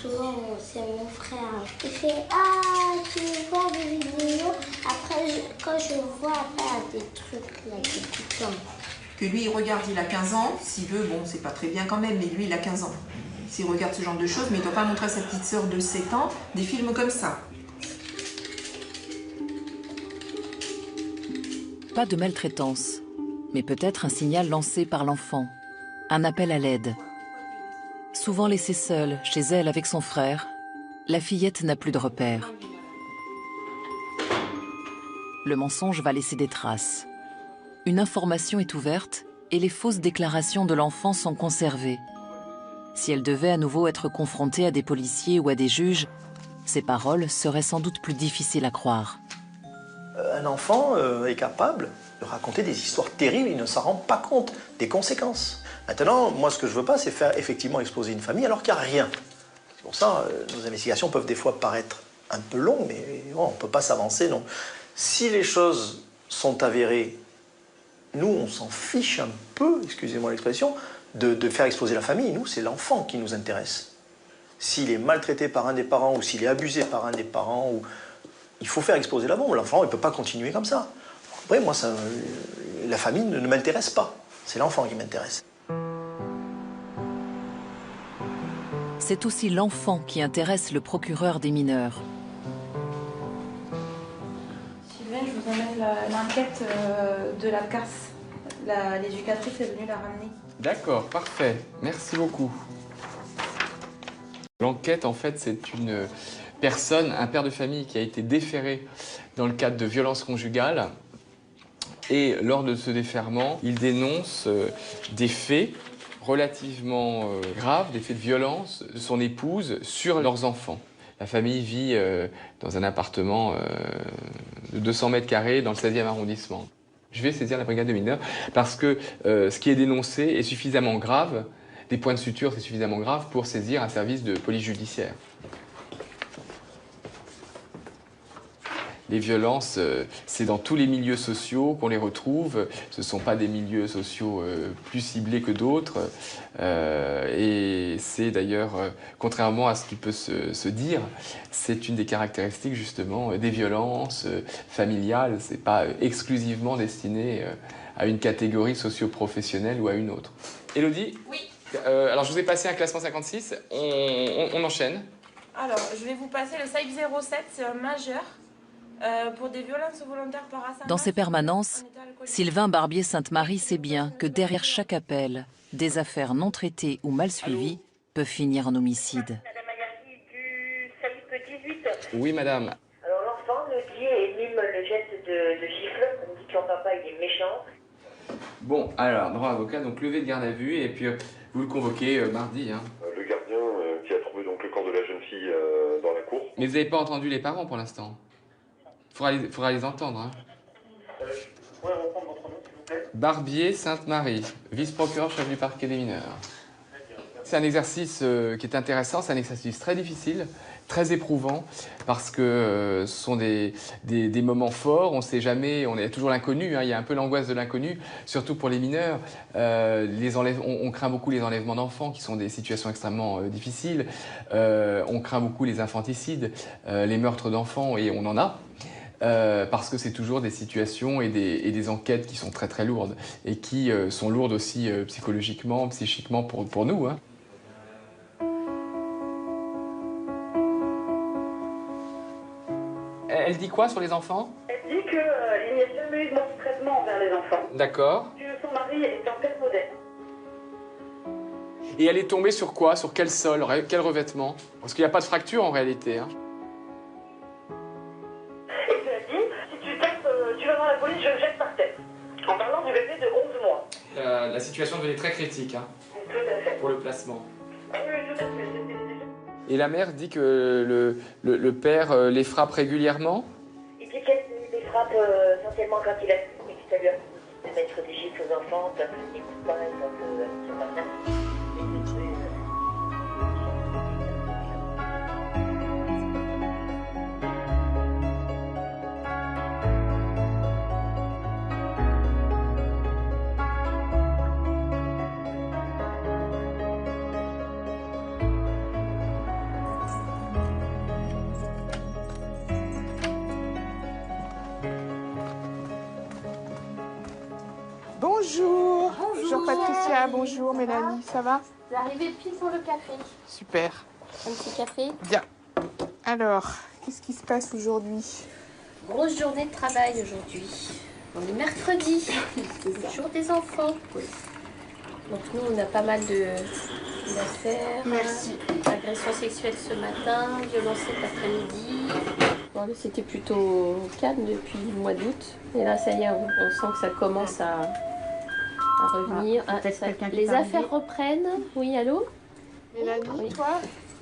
Souvent, c'est mon frère. Il fait « Ah, tu vois des vidéos ?» Après, quand je vois après des trucs, là, des boutons. Que lui, il regarde, il a 15 ans. S'il veut, bon, c'est pas très bien quand même, mais lui, il a 15 ans. S'il regarde ce genre de choses, mais il ne doit pas montrer à sa petite sœur de 7 ans des films comme ça. Pas de maltraitance, mais peut-être un signal lancé par l'enfant, un appel à l'aide. Souvent laissée seule chez elle avec son frère, la fillette n'a plus de repères. Le mensonge va laisser des traces. Une information est ouverte et les fausses déclarations de l'enfant sont conservées. Si elle devait à nouveau être confrontée à des policiers ou à des juges, ses paroles seraient sans doute plus difficiles à croire. Un enfant est capable de raconter des histoires terribles, il ne s'en rend pas compte des conséquences. Maintenant, moi ce que je veux pas, c'est faire effectivement exploser une famille alors qu'il n'y a rien. C'est pour ça, nos investigations peuvent des fois paraître un peu longues, mais bon, on ne peut pas s'avancer. Donc, si les choses sont avérées, nous on s'en fiche un peu, excusez-moi l'expression, de faire exploser la famille. Nous, c'est l'enfant qui nous intéresse. S'il est maltraité par un des parents ou s'il est abusé par un des parents, ou... il faut faire exploser la bombe. L'enfant ne peut pas continuer comme ça. Après, moi, la famille ne m'intéresse pas. C'est l'enfant qui m'intéresse. C'est aussi l'enfant qui intéresse le procureur des mineurs. Sylvain, je vous emmène l'enquête de la CAS. L'éducatrice est venue la ramener. D'accord, parfait. Merci beaucoup. L'enquête, en fait, c'est une personne, un père de famille qui a été déféré dans le cadre de violences conjugales. Et lors de ce déferrement, il dénonce des faits relativement graves, des faits de violence de son épouse sur leurs enfants. La famille vit dans un appartement de 200 mètres carrés dans le 16e arrondissement. Je vais saisir la brigade de mineurs parce que ce qui est dénoncé est suffisamment grave, des points de suture c'est suffisamment grave pour saisir un service de police judiciaire. Les violences, c'est dans tous les milieux sociaux qu'on les retrouve. Ce ne sont pas des milieux sociaux plus ciblés que d'autres. Et c'est d'ailleurs, contrairement à ce qui peut se dire, c'est une des caractéristiques justement des violences familiales. Ce n'est pas exclusivement destiné à une catégorie socio-professionnelle ou à une autre. Élodie ? Oui. Alors je vous ai passé un classement 56. On enchaîne. Alors, je vais vous passer le SAIC 07, c'est un majeur. Pour des violences volontaires par assassinat. Dans ses permanences, Sylvain Barbier-Sainte-Marie sait bien que derrière chaque appel, des affaires non traitées ou mal suivies peuvent finir en homicide. Oui, madame. Alors l'enfant nous dit et mime le geste de gifle. On dit que son papa il est méchant. Bon, alors, droit avocat, donc levé de garde à vue et puis vous le convoquez mardi. Hein. Le gardien qui a trouvé donc le corps de la jeune fille dans la cour. Mais vous n'avez pas entendu les parents pour l'instant. Faudra les entendre. Hein. Vous pouvez reprendre votre nom, s'il vous plaît? Barbier Sainte-Marie, vice-procureur chef du parquet des mineurs. C'est un exercice qui est intéressant, c'est un exercice très difficile, très éprouvant, parce que ce sont des moments forts, on ne sait jamais, on est toujours l'inconnu, hein, il y a un peu l'angoisse de l'inconnu, surtout pour les mineurs. On craint beaucoup les enlèvements d'enfants, qui sont des situations extrêmement difficiles. On craint beaucoup les infanticides, les meurtres d'enfants, et on en a. Parce que c'est toujours des situations et des enquêtes qui sont très très lourdes et qui sont lourdes aussi psychologiquement, psychiquement pour nous. Hein. Elle dit quoi sur les enfants? Elle dit qu'il n'y a jamais eu de traitement envers les enfants. D'accord. Que son mari est en père modèle. Et elle est tombée sur quoi? Sur quel sol? Quel revêtement? Parce qu'il n'y a pas de fracture en réalité. Hein. Je le jette par terre, en parlant du bébé de 11 mois. La situation devenait très critique hein, tout à fait. Pour le placement. Oui, tout à fait. Et la mère dit que le père les frappe régulièrement? Il dit qu'elle les frappe essentiellement quand il a mais que ça lui a de mettre des gifles aux enfants, quand il n'écoute pas et quand ils sont pas bien. Bonjour. Bonjour Patricia, bonjour Mélanie, ça va? Vous arrivez pile pour le café. Super. Un petit café. Bien. Alors, qu'est-ce qui se passe aujourd'hui? Grosse journée de travail aujourd'hui. On est mercredi, le jour des enfants. Donc nous, on a pas mal d'affaires. Merci. Agression sexuelle ce matin, violence cet après-midi. Bon, c'était plutôt calme depuis le mois d'août. Et là, ça y est, on sent que ça commence à revenir. Les affaires reprennent. Oui, allô? Mélanie, oui. Toi?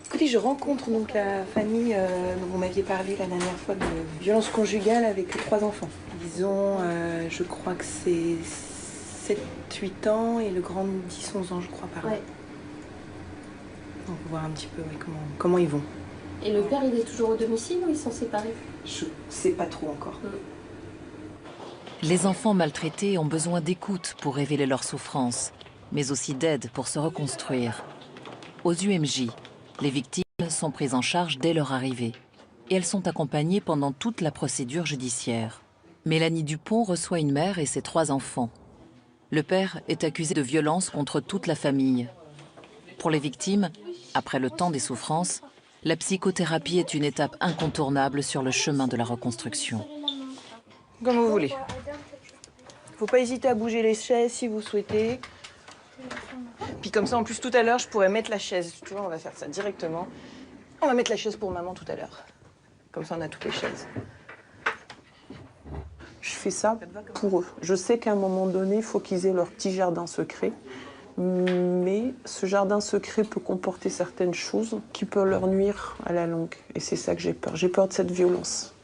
Écoutez, je rencontre donc la famille dont vous m'aviez parlé la dernière fois de violence conjugale avec 3 enfants. Ils ont, je crois que c'est 7-8 ans et le grand 10-11 ans, je crois, par là. Ouais. On va voir un petit peu comment ils vont. Et le père, il est toujours au domicile ou ils sont séparés? Je sais pas trop encore. Les enfants maltraités ont besoin d'écoute pour révéler leurs souffrances, mais aussi d'aide pour se reconstruire. Aux UMJ, les victimes sont prises en charge dès leur arrivée et elles sont accompagnées pendant toute la procédure judiciaire. Mélanie Dupont reçoit une mère et ses 3 enfants. Le père est accusé de violence contre toute la famille. Pour les victimes, après le temps des souffrances, la psychothérapie est une étape incontournable sur le chemin de la reconstruction. Comme vous voulez. Faut pas hésiter à bouger les chaises si vous souhaitez. Puis comme ça, en plus, tout à l'heure, je pourrais mettre la chaise. Tu vois, on va faire ça directement. On va mettre la chaise pour maman tout à l'heure. Comme ça, on a toutes les chaises. Je fais ça pour eux. Je sais qu'à un moment donné, il faut qu'ils aient leur petit jardin secret. Mais ce jardin secret peut comporter certaines choses qui peuvent leur nuire à la longue. Et c'est ça que j'ai peur. J'ai peur de cette violence.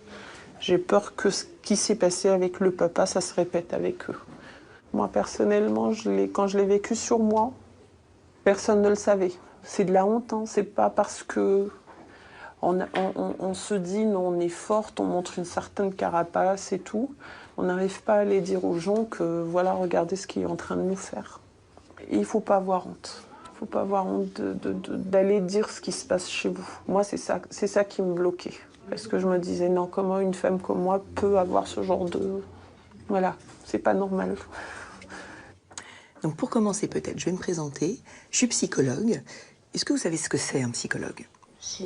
J'ai peur que ce qui s'est passé avec le papa, ça se répète avec eux. Moi, personnellement, quand je l'ai vécu sur moi, personne ne le savait. C'est de la honte, hein. C'est pas parce que on se dit, non, on est forte, on montre une certaine carapace et tout. On n'arrive pas à aller dire aux gens que, voilà, regardez ce qu'il est en train de nous faire. Et il ne faut pas avoir honte. Il ne faut pas avoir honte d'aller dire ce qui se passe chez vous. Moi, c'est ça qui me bloquait. Parce que je me disais, non, comment une femme comme moi peut avoir ce genre de... Voilà, c'est pas normal. Donc pour commencer peut-être, je vais me présenter. Je suis psychologue. Est-ce que vous savez ce que c'est un psychologue? C'est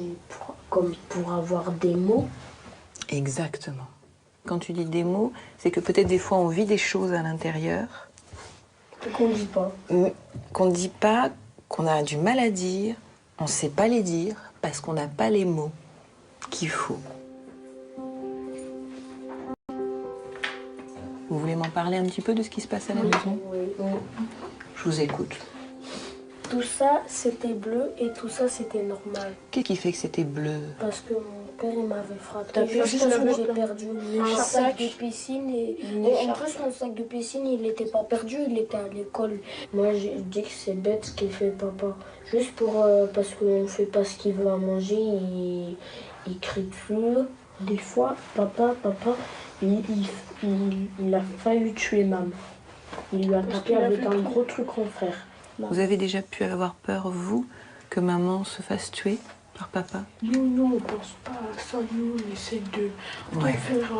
comme pour avoir des mots. Exactement. Quand tu dis des mots, c'est que peut-être des fois on vit des choses à l'intérieur. Qu'on ne dit pas. Qu'on ne dit pas, qu'on a du mal à dire, on ne sait pas les dire parce qu'on n'a pas les mots qu'il faut. Vous voulez m'en parler un petit peu de ce qui se passe à la maison? Oui. Je vous écoute. Tout ça, c'était bleu et tout ça, c'était normal. Qu'est-ce qui fait que c'était bleu? Parce que mon père il m'avait frappé. T'as perdu Juste la avant, j'ai botte, là. perdu Une un écharpe. sac de piscine et Une en écharpe. plus mon sac de piscine il n'était pas perdu, il était à l'école. Moi j'ai dit que c'est bête ce qu'il fait papa. Juste pour parce qu'on fait pas ce qu'il veut à manger, il crie dessus. Des fois papa il a failli tuer maman. Il lui a tapé avec un gros truc en fer. Vous avez déjà pu avoir peur, vous, que maman se fasse tuer par papa? Nous, on pense pas à ça. Nous, on essaie de faire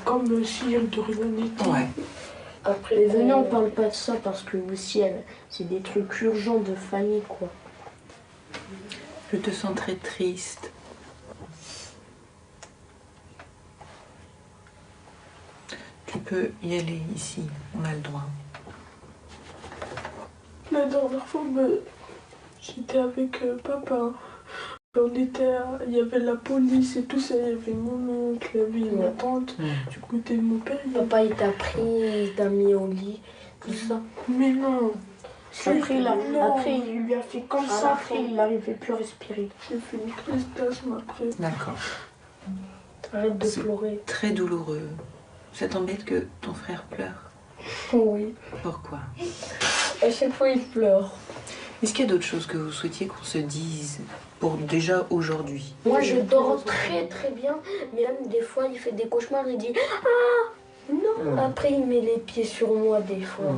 comme si de rien n'était. Ouais. Après, venez, on parle pas de ça parce que aussi, c'est des trucs urgents de famille, quoi. Je te sens très triste. Tu peux y aller ici, on a le droit. La dernière fois, j'étais avec papa. Il y avait la police et tout ça, il y avait mon oncle, il y avait ma tante, du côté de mon père. Papa, il t'a pris, il t'a mis au lit, tout ça. Mais non. Après, il lui a fait comme ça, après, il n'arrivait plus à respirer. J'ai fait une crise d'asthme après. D'accord. Arrête de pleurer. Très douloureux. Ça t'embête que ton frère pleure? Oui. Pourquoi? À chaque fois, il pleure. Est-ce qu'il y a d'autres choses que vous souhaitiez qu'on se dise pour déjà aujourd'hui? Moi, je dors très très bien, mais même des fois, il fait des cauchemars, il dit « Ah non !» Après, il met les pieds sur moi des fois.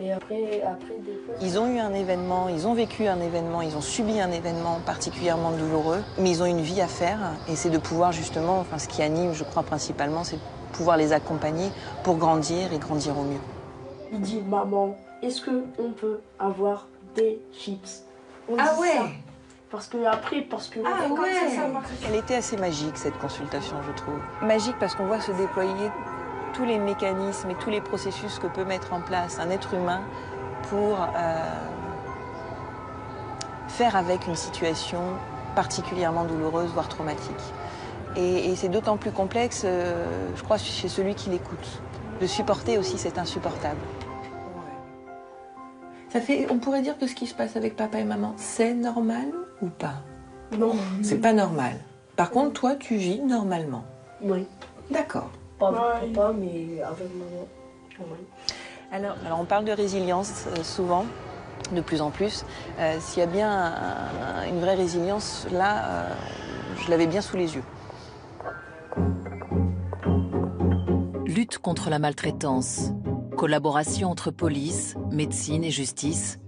Et après, des fois... Ils ont eu un événement, ils ont vécu un événement, ils ont subi un événement particulièrement douloureux, mais ils ont une vie à faire et c'est de pouvoir justement, ce qui anime, je crois principalement, c'est de pouvoir les accompagner pour grandir et grandir au mieux. Il dit « Maman, est-ce qu'on peut avoir des chips ?» Ah ouais. Parce que ça marche. Elle était assez magique cette consultation, je trouve. Magique parce qu'on voit se déployer tous les mécanismes et tous les processus que peut mettre en place un être humain pour faire avec une situation particulièrement douloureuse, voire traumatique. Et c'est d'autant plus complexe, je crois, chez celui qui l'écoute. De supporter aussi cet insupportable. Ça fait, on pourrait dire que ce qui se passe avec papa et maman, c'est normal ou pas? Non. C'est pas normal. Par contre, toi, tu vis normalement. Oui. D'accord. Pas avec papa, mais avec maman. Oui. Alors, on parle de résilience souvent, de plus en plus. S'il y a bien une vraie résilience, là, je l'avais bien sous les yeux. Lutte contre la maltraitance. Collaboration entre police, médecine et justice.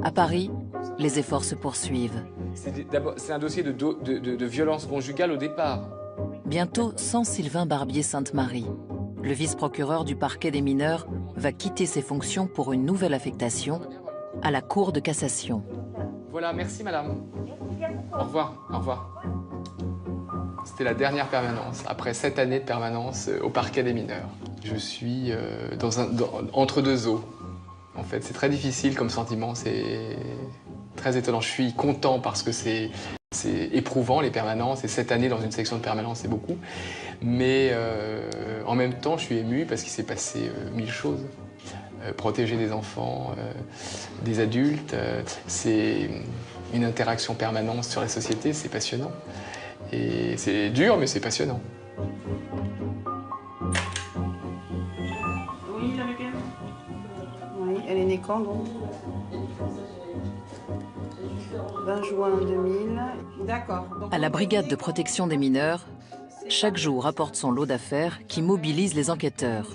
À Paris, les efforts se poursuivent. C'est un dossier de violence conjugale au départ. Bientôt, sans Sylvain Barbier-Sainte-Marie. Le vice-procureur du parquet des mineurs va quitter ses fonctions pour une nouvelle affectation à la Cour de cassation. Voilà, merci madame. Au revoir, au revoir. C'était la dernière permanence, après 7 années de permanence au parquet des mineurs. Je suis entre deux eaux. En fait, c'est très difficile comme sentiment, c'est très étonnant. Je suis content parce que c'est éprouvant les permanences, et 7 années dans une section de permanence, c'est beaucoup. Mais en même temps, je suis ému parce qu'il s'est passé 1000 choses. Protéger des enfants, des adultes, c'est une interaction permanente sur la société, c'est passionnant. Et c'est dur, mais c'est passionnant. Oui, la même. Oui, elle est née quand donc? 20 juin 2000. D'accord. À la brigade de protection des mineurs, chaque jour apporte son lot d'affaires qui mobilise les enquêteurs.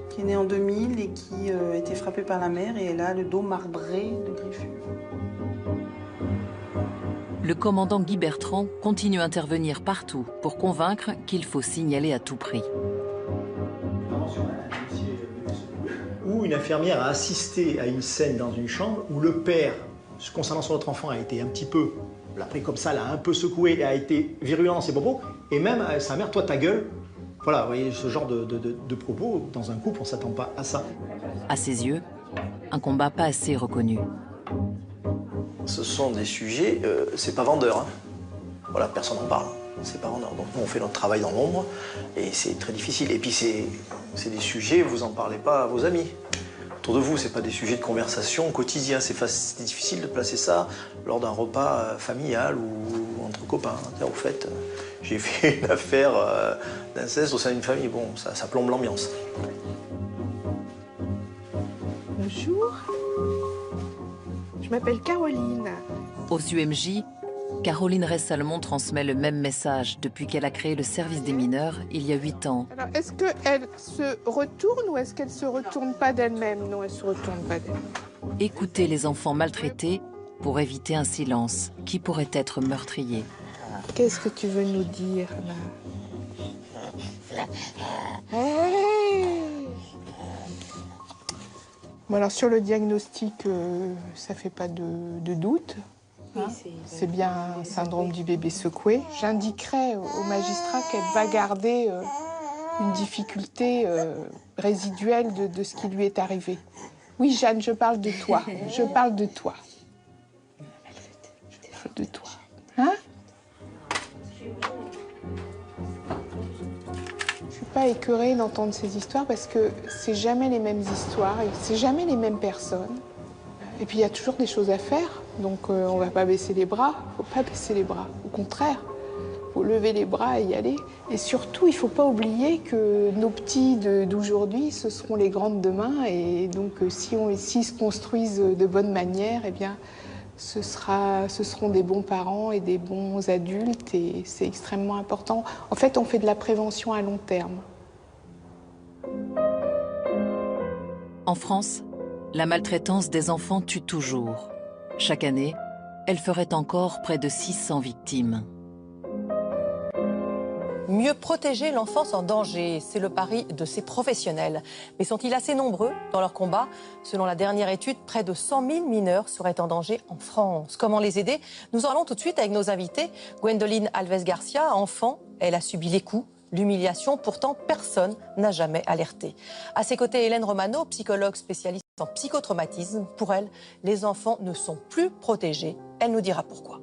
Qui est née en 2000 et qui a été frappée par la mère et elle a le dos marbré de griffures. Le commandant Guy Bertrand continue à intervenir partout pour convaincre qu'il faut signaler à tout prix. Où une infirmière a assisté à une scène dans une chambre où le père, concernant son autre enfant, a été un petit peu, l'a pris comme ça, l'a un peu secoué et a été virulent dans ses propos, et même à sa mère, toi ta gueule. Voilà, vous voyez, ce genre de propos, dans un couple, on ne s'attend pas à ça. À ses yeux, un combat pas assez reconnu. Ce sont des sujets, c'est pas vendeur. Hein. Voilà, personne n'en parle. C'est pas vendeur. Donc nous, on fait notre travail dans l'ombre et c'est très difficile. Et puis c'est des sujets, vous en parlez pas à vos amis. autour de vous, c'est pas des sujets de conversation au quotidien. C'est difficile de placer ça lors d'un repas familial ou entre copains. Au fait, j'ai fait une affaire d'inceste au sein d'une famille. Bon, ça plombe l'ambiance. Bonjour, je m'appelle Caroline. Aux UMJ, Caroline Rey-Salmon transmet le même message depuis qu'elle a créé le service des mineurs il y a 8 ans. Alors, est-ce qu'elle se retourne ou est-ce qu'elle ne se retourne pas d'elle-même? Non, elle ne se retourne pas d'elle-même. Écouter les enfants maltraités pour éviter un silence qui pourrait être meurtrier. Qu'est-ce que tu veux nous dire, là? Hey! Bon, alors sur le diagnostic, ça fait pas de doute. Hein, c'est bien un syndrome du bébé secoué. J'indiquerai au magistrat qu'elle va garder une difficulté résiduelle de ce qui lui est arrivé. Oui, Jeanne, je parle de toi. Je parle de toi. Je parle de toi. Hein? Je suis pas écœurée d'entendre ces histoires parce que c'est jamais les mêmes histoires, et c'est jamais les mêmes personnes. Et puis il y a toujours des choses à faire, donc on va pas baisser les bras. Faut pas baisser les bras. Au contraire, faut lever les bras et y aller. Et surtout, il faut pas oublier que nos petits d'aujourd'hui, ce seront les grands de demain. Et donc s'ils se construisent de bonne manière, eh bien, ce seront des bons parents et des bons adultes. Et c'est extrêmement important. En fait, on fait de la prévention à long terme. En France, la maltraitance des enfants tue toujours. Chaque année, elle ferait encore près de 600 victimes. Mieux protéger l'enfance en danger, c'est le pari de ces professionnels. Mais sont-ils assez nombreux dans leur combat? Selon la dernière étude, près de 100 000 mineurs seraient en danger en France. Comment les aider? Nous en allons tout de suite avec nos invités. Gwendoline Alves-Garcia, enfant, elle a subi les coups, l'humiliation, pourtant personne n'a jamais alerté. À ses côtés, Hélène Romano, psychologue spécialiste en psychotraumatisme. Pour elle, les enfants ne sont plus protégés. Elle nous dira pourquoi.